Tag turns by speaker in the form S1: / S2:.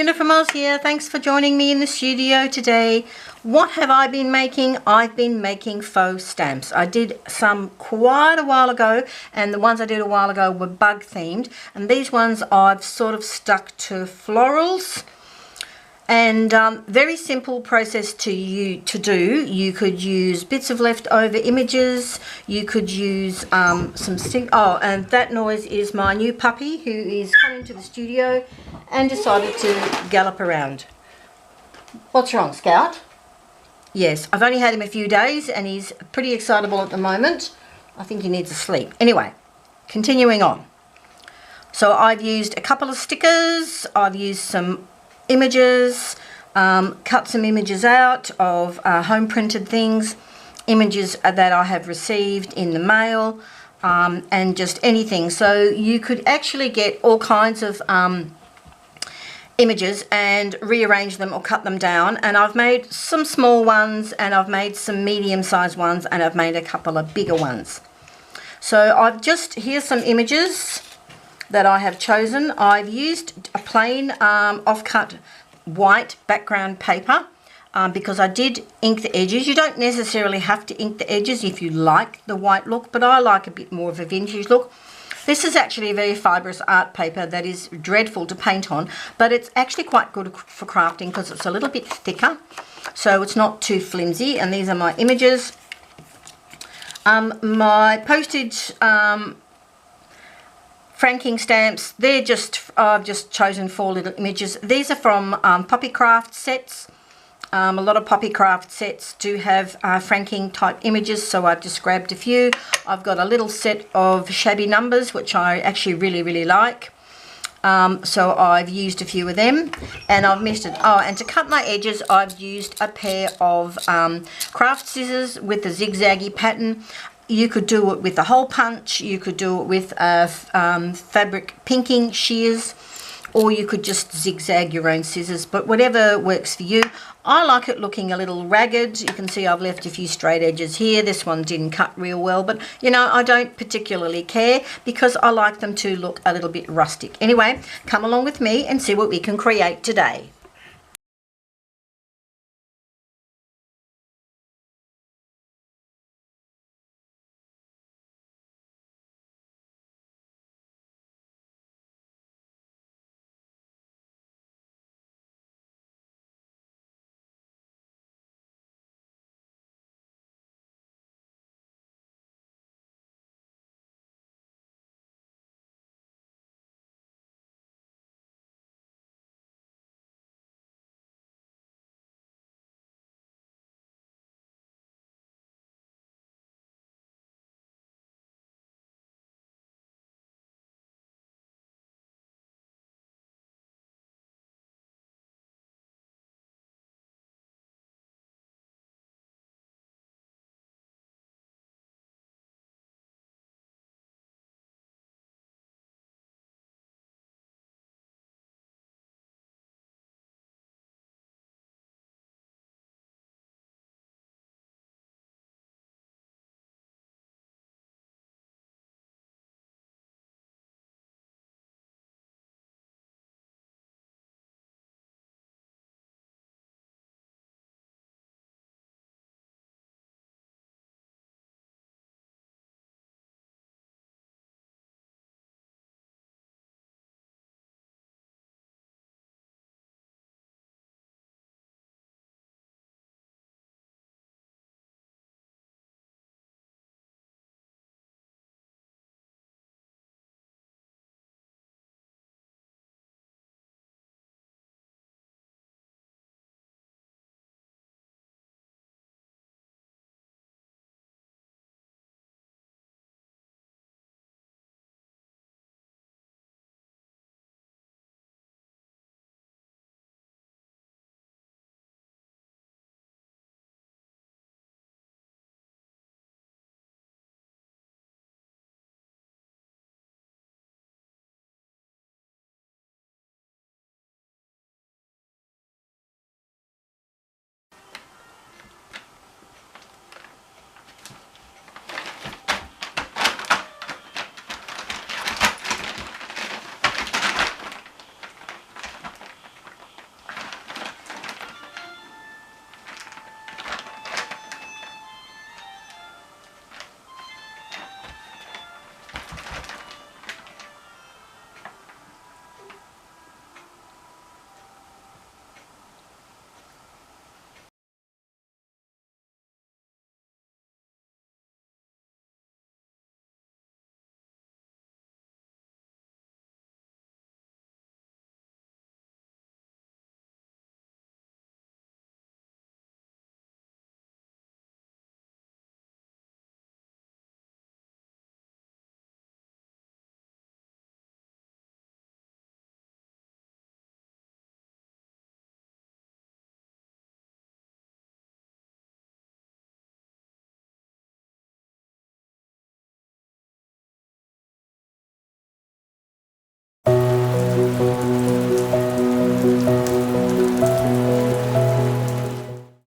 S1: Una from Oz here. Thanks for joining me in the studio today. What have I been making? I've been making faux stamps. I did some quite a while ago, and the ones I did a while ago were bug themed, and these ones I've sort of stuck to florals. And very simple process to do. You could use bits of leftover images. You could use some stick. Oh, and that noise is my new puppy who is coming to the studio and decided to gallop around. What's wrong, Scout? Yes, I've only had him a few days and he's pretty excitable at the moment. I think he needs a sleep. Anyway, continuing on. So I've used a couple of stickers. I've used some images, cut some images out of home printed things, images that I have received in the mail, and just anything. So you could actually get all kinds of images and rearrange them or cut them down, and I've made some small ones and I've made some medium-sized ones and I've made a couple of bigger ones. So here's some images that I have chosen. I've used a plain off-cut white background paper because I did ink the edges. You don't necessarily have to ink the edges if you like the white look, but I like a bit more of a vintage look. This is actually a very fibrous art paper that is dreadful to paint on, but it's actually quite good for crafting because it's a little bit thicker, so it's not too flimsy. And these are my images. My postage franking stamps, I've just chosen 4 little images. These are from Poppy Craft sets. A lot of Poppy Craft sets do have franking type images, so I've just grabbed a few. I've got a little set of shabby numbers, which I actually really like. So I've used a few of them, and I've mixed it. Oh, and to cut my edges, I've used a pair of craft scissors with the zigzaggy pattern. You could do it with a hole punch, you could do it with fabric pinking shears, or you could just zigzag your own scissors, but whatever works for you. I like it looking a little ragged. You can see I've left a few straight edges here. This one didn't cut real well, but you know, I don't particularly care because I like them to look a little bit rustic. Anyway, come along with me and see what we can create today.